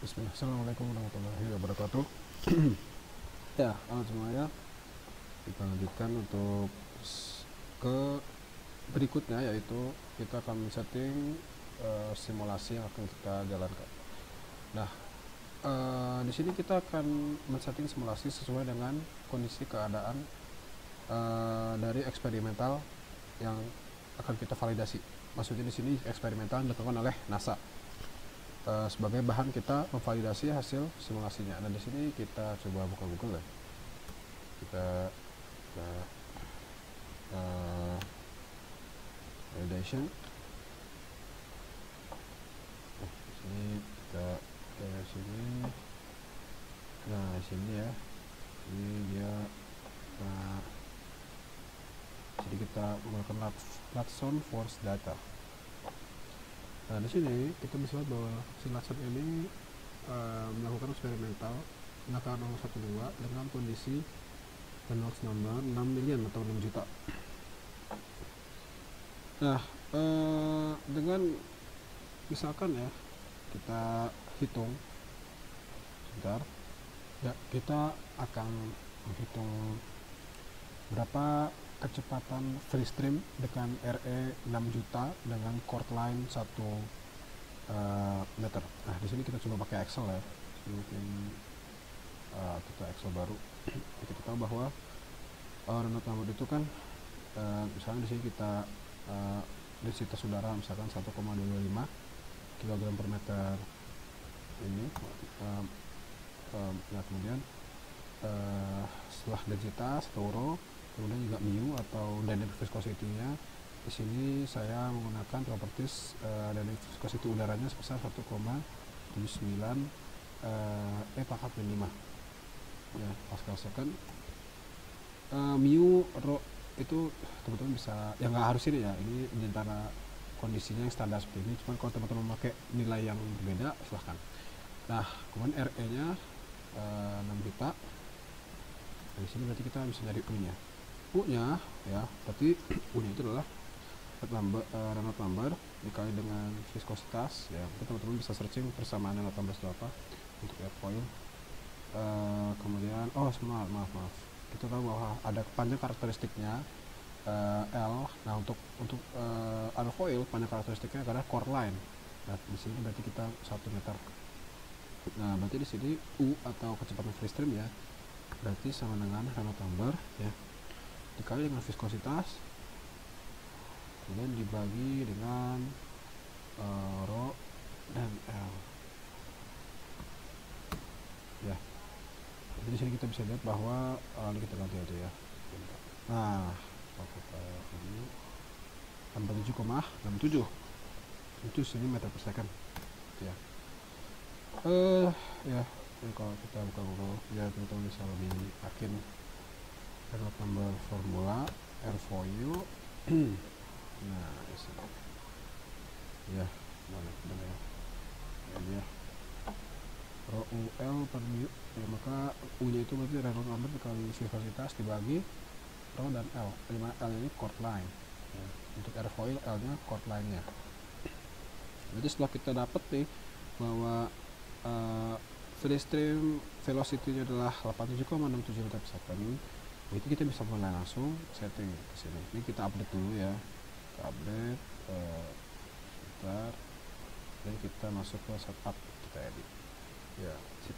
Bismillah. Assalamualaikum warahmatullahi wabarakatuh. Ya, halo semuanya. Kita lanjutkan untuk ke berikutnya, yaitu kita akan setting simulasi yang akan kita jalankan. Nah, di sini kita akan men-setting simulasi sesuai dengan kondisi keadaan dari eksperimental yang akan kita validasi. Maksudnya di sini eksperimental dilakukan oleh NASA sebagai bahan kita memvalidasi hasil simulasinya. Dan di sini kita coba buka Google ya. Kita validation. Di sini kita ke sini. Nah, di sini ya. Ini dia. Jadi kita menggunakan Platson Force Data. Nah, di sini kita bisa lihat bahwa si Latson ini melakukan eksperimental Naka 012 dengan kondisi Reynolds number 6 million atau 6 juta. Nah, dengan misalkan ya kita hitung sebentar ya, kita akan menghitung berapa kecepatan free stream dengan RE 6 juta dengan chord line 1 meter. Nah, di sini kita coba pakai Excel ya. Mungkin kita Excel baru. Kita tahu bahwa Reynolds number itu kan misalnya di sini kita densitas udara misalkan 1,225 kg per meter ini. Nah, kemudian setelah densitas atau rho, kemudian juga mu atau dynamic viscosity-nya. Di sini saya menggunakan properties dynamic viscosity udaranya sebesar 1,79 pangkat 5 ya, pascal second. Mu rho itu teman-teman bisa ya, nggak harus ini ya, ini di antara kondisinya yang standar seperti ini. Cuman kalau teman-teman memakai nilai yang berbeda silahkan. Nah, kemudian RE nya 6 juta. Nah, di sini berarti kita bisa nyari U nya. U nya ya, berarti U nya itu adalah Reynolds number dikali dengan viskositas ya. Teman-teman bisa searching persamaan Reynolds number itu apa untuk airfoil. Kemudian maaf, kita tahu bahwa ada panjang karakteristiknya L. Nah, untuk airfoil panjang karakteristiknya adalah core line. Nah, di sini berarti kita 1 meter. Nah, berarti di sini U atau kecepatan free stream ya, berarti sama dengan Reynolds number ya dikali dengan viskositas, kemudian dibagi dengan rho dan L ya. Jadi di sini kita bisa lihat bahwa ini kita ganti aja ya. Nah, kalau kita ini 67,67 itu sini meter per second ya. Ya, ini kalau kita buka Google ya, teman-teman bisa lebih yakin. Reynolds number formula airfoil. Nah, di sini ya, mana ya, ini ya, rho UL per mu ya, maka U nya itu berarti Reynolds number dikali viskositas dibagi rho dan L. L ini chord line ya. Untuk airfoil L nya chord line nya. Jadi setelah kita dapat nih bahwa free stream velocity-nya adalah 87,67 meter per second, itu kita bisa mulai langsung setting ke sini. Ini kita update dulu ya, kita update sebentar, dan kita masuk ke setup, kita edit ya, sip.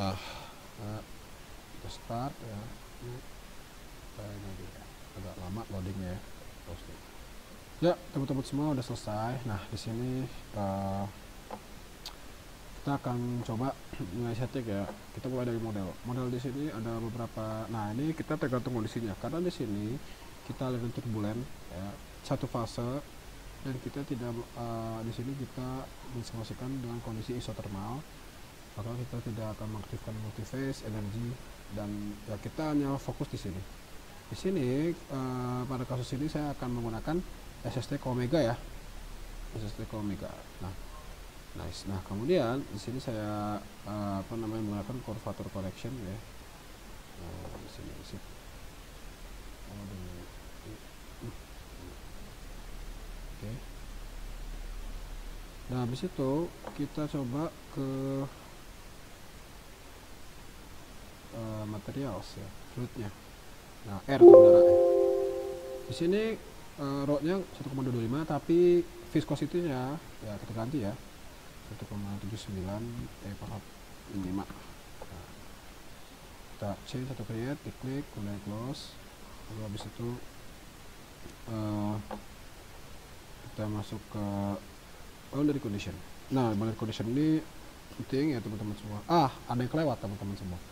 Nah, kita start ya. Ini dia agak lama loadingnya ya. Ya, teman-teman semua udah selesai. Nah, di sini kita akan coba mulai setting ya. Kita mulai dari model di sini ada beberapa. Nah, ini kita tergantung kondisinya, karena di sini kita lagi turbulen ya, satu fase, dan kita tidak di sini kita mensimulasikan dengan kondisi isotermal, maka kita tidak akan mengaktifkan multiphase energi, dan ya kita hanya fokus di sini. Di sini pada kasus ini saya akan menggunakan SST ke Omega ya, SST ke Omega. Nah, nice. Nah, kemudian di sini saya menggunakan curvature correction ya. Di sini sip. Oke. Nah, habis itu kita coba ke materials ya, fluidnya. Nah, air atau udara ya. Di sini rho-nya 1,225, tapi viscosity-nya ya kita ganti ya 1,79 pangkat 5. Nah, kita change atau create, diklik, kemudian close. Lalu habis itu kita masuk ke boundary condition. Nah, boundary condition ini penting ya teman-teman semua. Ada yang kelewat teman-teman semua.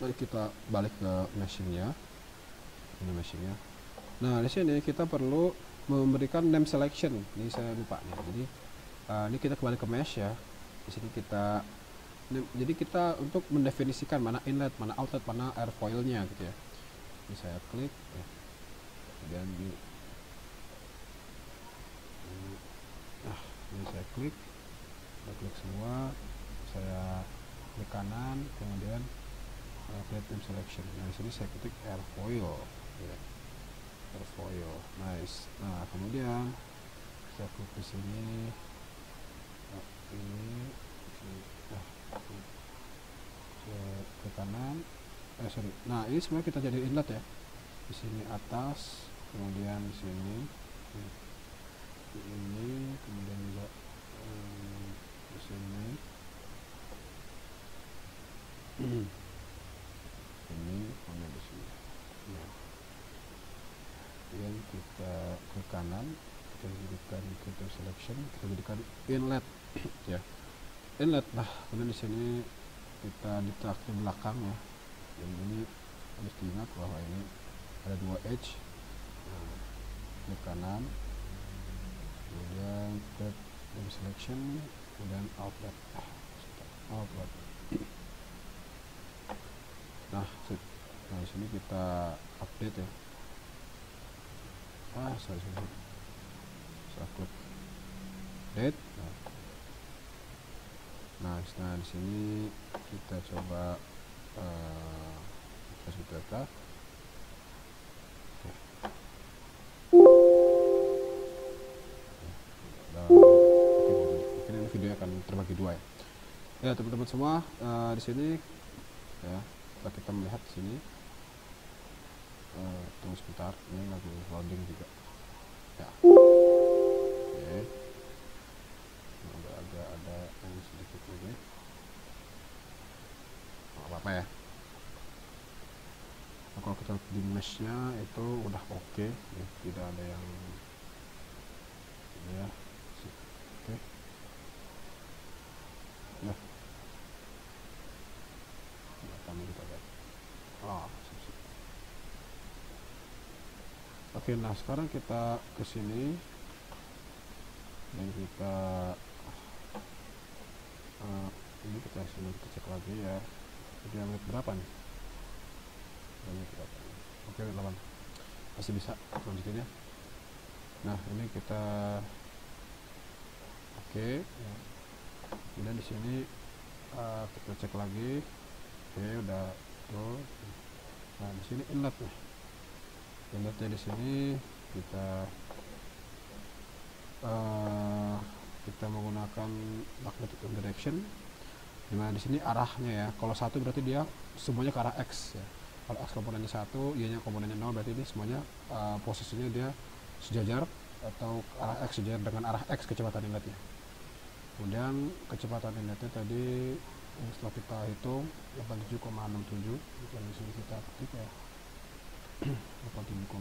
Mari kita balik ke meshingnya. Ini meshingnya. Nah, di sini kita perlu memberikan name selection. Ini saya lupa nih. Jadi ini kita kembali ke mesh ya. Di sini kita jadi kita untuk mendefinisikan mana inlet, mana outlet, mana airfoilnya gitu ya. Ini saya klik ya. Kemudian ini saya klik semua, saya klik kanan, kemudian create name selection. Nah, di sini saya ketik airfoil ya. Airfoil, nice. Nah, kemudian saya klik di sini, saya ke kanan, nah ini sebenarnya kita jadi inlet ya. Di sini atas, kemudian di sini ini, kemudian juga di sini ini, kemudian di sini ya. Kemudian kita ke kanan, kita jadikan filter selection, kita jadikan inlet ya, inlet. Nah, kemudian di sini kita ditarik ke belakang ya, dan ini harus diingat bahwa ini ada 2 edge. Nah, ke kanan, kemudian create name selection, kemudian outlet. Nah, di sini kita update ya. Sorry. Saya klik date. Nah, di sini kita coba kasih data. Mungkin ini video akan terbagi dua ya. Ya teman-teman semua, di sini ya kita melihat di sini. Tunggu sebentar, ini lagi loading juga ya. Oke, agak ada yang sedikit ini, apa ya. Nah, kalau kita di meshnya itu udah oke ya, tidak ada yang ini ya. Oke nah, kami kita lihat. Oke, nah sekarang kita ke sini dan kita ini kita cek lagi ya. Jadi menit berapa nih? Oke, 8. Masih bisa lanjutin ya. Nah, ini kita oke. Kemudian di sini kita cek lagi. Oke, udah tuh. Nah, di sini inlet nih. Inletnya di sini kita menggunakan magnetic direction, dimana di sini arahnya ya. Kalau 1 berarti dia semuanya ke arah X ya. Kalau X komponennya 1, Y-nya komponennya 0, berarti ini semuanya posisinya dia sejajar atau arah X sejajar dengan arah X kecepatan inletnya. Kemudian kecepatan inletnya tadi setelah kita hitung 87,67, dan di sini kita ketik ya 87,67,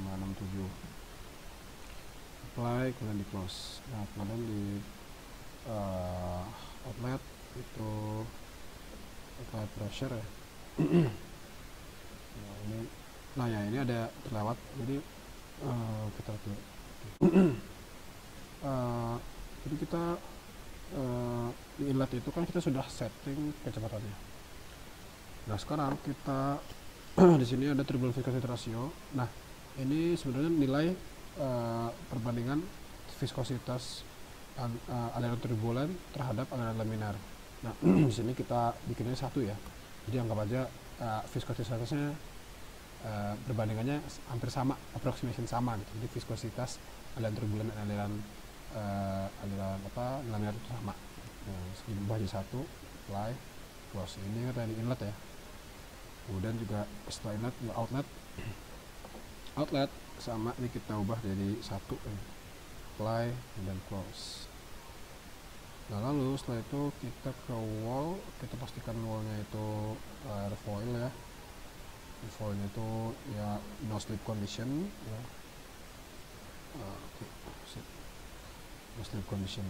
apply, kemudian di close. Nah, kemudian di outlet itu apply pressure ya. Nah ya, ini ada terlewat, jadi kita jadi kita di inlet itu kan kita sudah setting kecepatannya. Nah, sekarang kita di sini ada turbulent viscosity ratio. Nah, ini sebenarnya nilai perbandingan viskositas aliran turbulent terhadap aliran laminar. Nah, di sini kita bikinnya 1 ya. Jadi anggap aja viskositasnya perbandingannya hampir sama, approximation sama gitu. Jadi viskositas aliran turbulent dan aliran aliran nilai itu sama. Nah, ubah jadi 1, apply, close. Ini kan tadi inlet ya. Kemudian juga setelah inlet outlet sama, ini kita ubah jadi 1, apply dan close. Nah, lalu setelah itu kita ke wall, kita pastikan wallnya itu airfoil ya. Airfoilnya itu ya no slip condition ya. No slip condition.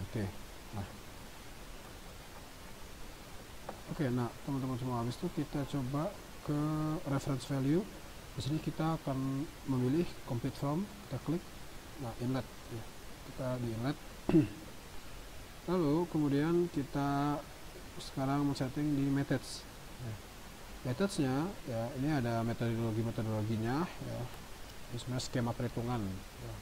Nah teman-teman semua, habis itu kita coba ke reference value. Di sini kita akan memilih complete from, kita klik. Nah, inlet ya. Kita di inlet. Lalu kemudian kita sekarang men-setting di methods ya. Methodsnya ya, ini ada metodologinya ya. Ini sebenarnya skema perhitungan ya,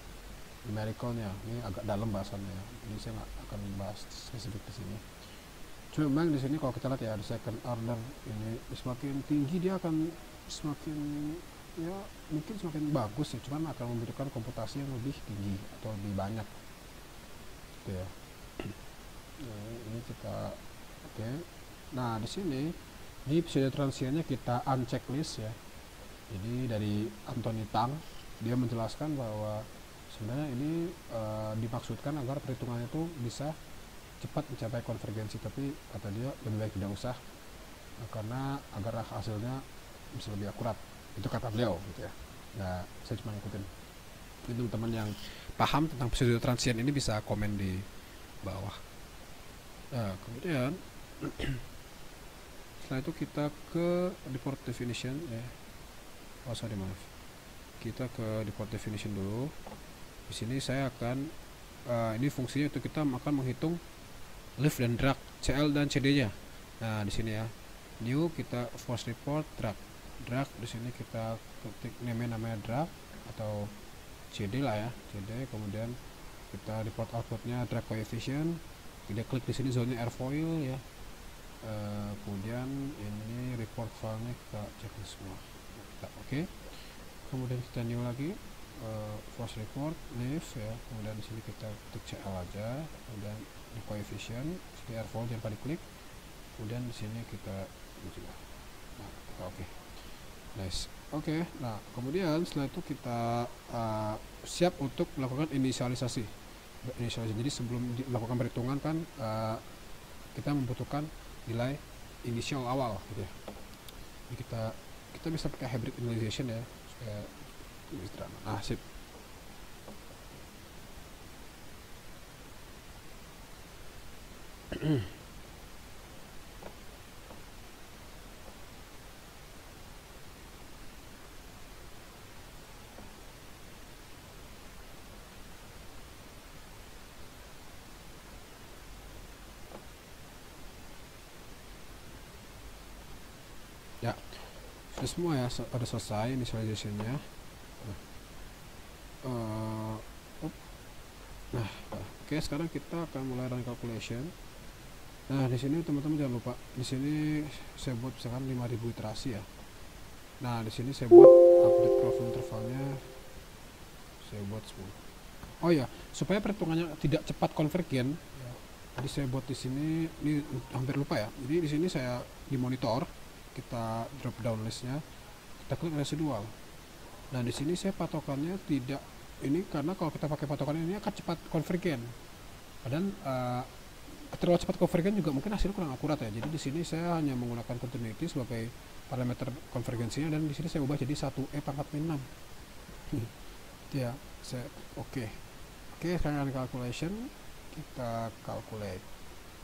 numericalnya. Ini agak dalam bahasannya ya. Ini saya nggak akan bahas spesifik di sini. Cuma di sini kalau kita lihat ya, ada second order ini semakin tinggi dia akan semakin ya mungkin semakin bagus ya, cuman akan membutuhkan komputasi yang lebih tinggi atau lebih banyak gitu ya. Nah, ini kita Nah, di sini di pseudo transiennya kita unchecklist ya. Jadi dari Anthony Tang, dia menjelaskan bahwa sebenarnya ini dimaksudkan agar perhitungannya itu bisa cepat mencapai konvergensi, tapi kata dia lebih baik tidak usah karena agar hasilnya bisa lebih akurat. Itu kata beliau gitu ya. Nah, saya cuma ngikutin. Ini teman-teman yang paham tentang pseudo transient ini bisa komen di bawah. Nah, kemudian setelah itu kita ke deport definition ya. Maaf. Kita ke deport definition dulu. Di sini saya akan ini fungsinya itu kita akan menghitung lift dan drag CL dan CD-nya. Nah, di sini ya. New kita force report drag. Di sini kita ketik namanya drag atau CD lah ya. CD, kemudian kita report outputnya drag coefficient. Kita klik di sini zona airfoil ya. Kemudian ini report filenya kita cek semua. Oke. Kemudian kita new lagi force report lift ya. Kemudian di sini kita ketik CL aja. Kemudian di coefficient di airfoil jangan diklik. Kemudian di sini kita juga. Nah, oke. Nice. Oke. Nah, kemudian setelah itu kita siap untuk melakukan inisialisasi. Jadi sebelum melakukan perhitungan kan kita membutuhkan nilai initial awal gitu ya. Jadi kita bisa pakai hybrid initialization ya supaya lebih sederhana. Nah, sip. Ya, sudah semua ya, pada selesai initialization-nya. Oke, sekarang kita akan mulai run calculation. Nah, di sini teman-teman jangan lupa, di sini saya buat misalkan 5000 iterasi ya. Nah, di sini saya buat update profile intervalnya, saya buat 10. Oh ya, supaya perhitungannya tidak cepat konvergen, jadi saya buat di sini, ini hampir lupa ya. Jadi di sini saya di monitor, kita drop down listnya, kita klik residual. Nah, di sini saya patokannya tidak ini karena kalau kita pakai patokan ini akan cepat konvergen. Padahal terlalu cepat konvergen juga mungkin hasilnya kurang akurat ya. Jadi di sini saya hanya menggunakan continuity sebagai parameter konvergensinya, dan di sini saya ubah jadi 1E/4 6. Ya, saya oke, sekarang calculation kita calculate.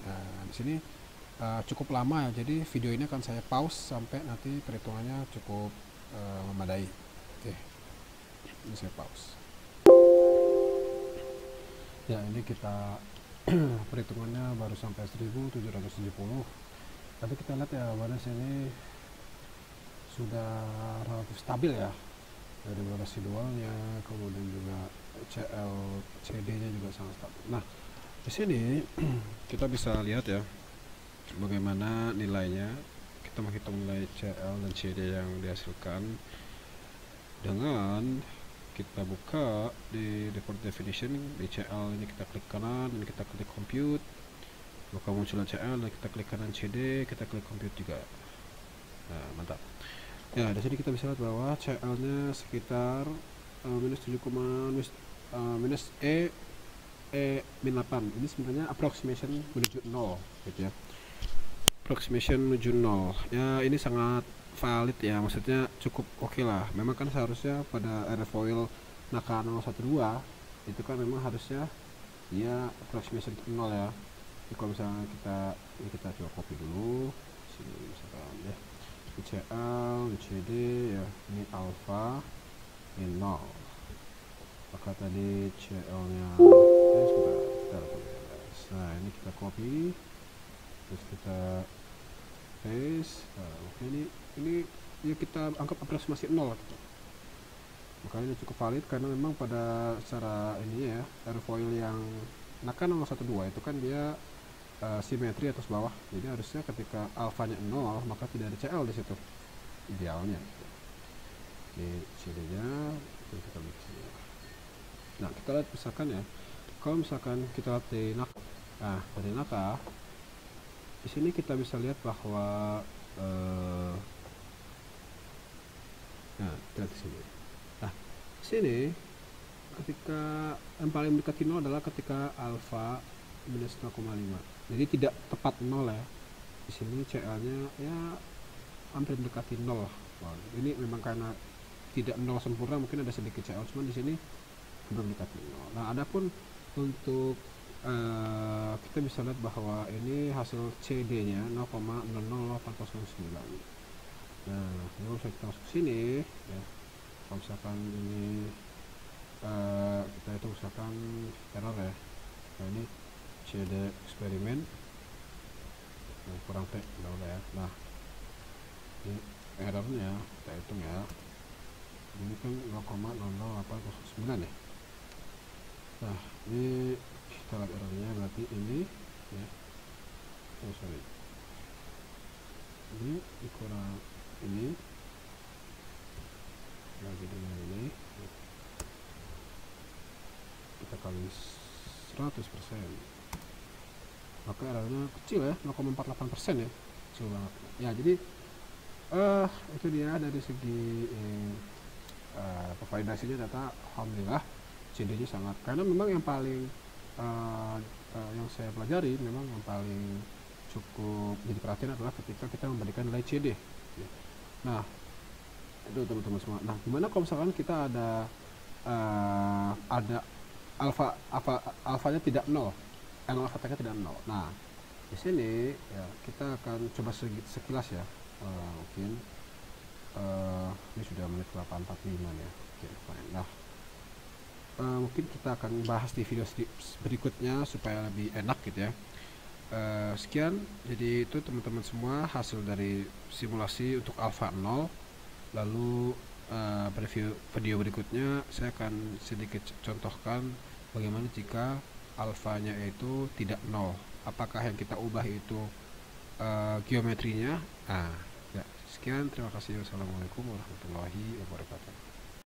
Nah, di sini cukup lama ya, jadi video ini akan saya pause sampai nanti perhitungannya cukup memadai. Oke, ini saya pause. Ya, ini kita perhitungannya baru sampai 1770, tapi kita lihat ya baris ini sudah relatif stabil ya, dari residualnya, kemudian juga CL CD nya juga sangat stabil. Nah, di sini kita bisa lihat ya bagaimana nilainya. Kita menghitung nilai CL dan CD yang dihasilkan dengan kita buka di report definition di CL ini, kita klik kanan dan kita klik compute, maka muncullah CL dan kita klik kanan CD, kita klik compute juga. Nah, mantap. Ya, di sini kita bisa lihat bahwa CL nya sekitar minus 7, minus min 8. Ini sebenarnya approximation menuju 0 gitu ya, approximation menuju 0 ya. Ini sangat valid ya, maksudnya cukup oke lah. Memang kan seharusnya pada airfoil Naka 012 itu kan memang harusnya dia approximation 0 ya. Jadi kalau misalnya kita coba copy dulu sini, misalkan ya CL CD ya, ini alpha ini 0, maka tadi CL nya nah ini kita copy terus kita paste. Nah, oke, ini ya kita anggap aproksimasi 0 gitu. Makanya ini cukup valid karena memang pada secara ini ya, airfoil yang Naka 012 itu kan dia simetri atas bawah, jadi harusnya ketika alfanya 0 maka tidak ada CL di situ idealnya. Di CD nya kita lihat sini. Nah, kita lihat misalkan ya, kalau misalkan kita lihat di Naka, nah dari Naka di sini kita bisa lihat bahwa nah kita lihat di sini. Nah, di sini ketika yang paling mendekati 0 adalah ketika alfa minus 0,5. Jadi tidak tepat 0 ya. Di sini CL-nya ya hampir mendekati 0. Wah, ini memang karena tidak 0 sempurna, mungkin ada sedikit CL, cuman di sini belum mendekati 0. Nah, adapun untuk kita bisa lihat bahwa ini hasil CD-nya 0,00809. Nah, kalau misalnya kita masuk ke sini, ya, kalau misalkan ini kita itu misalkan error ya. Nah, ini CD eksperimen, nah, kurang T, udah ya. Nah, ini errornya kita hitung ya. Ini kan 0,00809 ya. Nah, ini kita lihat errornya, berarti ini ya, oh sorry, ini kurang ini lagi dengan ini, kita kali 100%, maka errornya kecil ya, 0,48% ya, kecil banget ya. Jadi itu dia dari segi validasinya data. Alhamdulillah CD nya sangat, karena memang yang paling yang saya pelajari memang yang paling cukup jadi perhatian adalah ketika kita memberikan nilai CD. Nah, itu teman-teman semua. Nah, gimana kalau misalkan kita ada alfanya tidak 0, alfa tag-nya tidak 0. Nah, di sini ya kita akan coba sekilas ya. Mungkin ini sudah menit 8:45 ya. Oke, fine. Nah, mungkin kita akan bahas di video berikutnya supaya lebih enak gitu ya. Sekian, jadi itu teman-teman semua hasil dari simulasi untuk alpha 0. Lalu pada video berikutnya saya akan sedikit contohkan bagaimana jika alfanya itu tidak 0, apakah yang kita ubah itu geometrinya. Nah ya, sekian, terima kasih. Wassalamualaikum warahmatullahi wabarakatuh.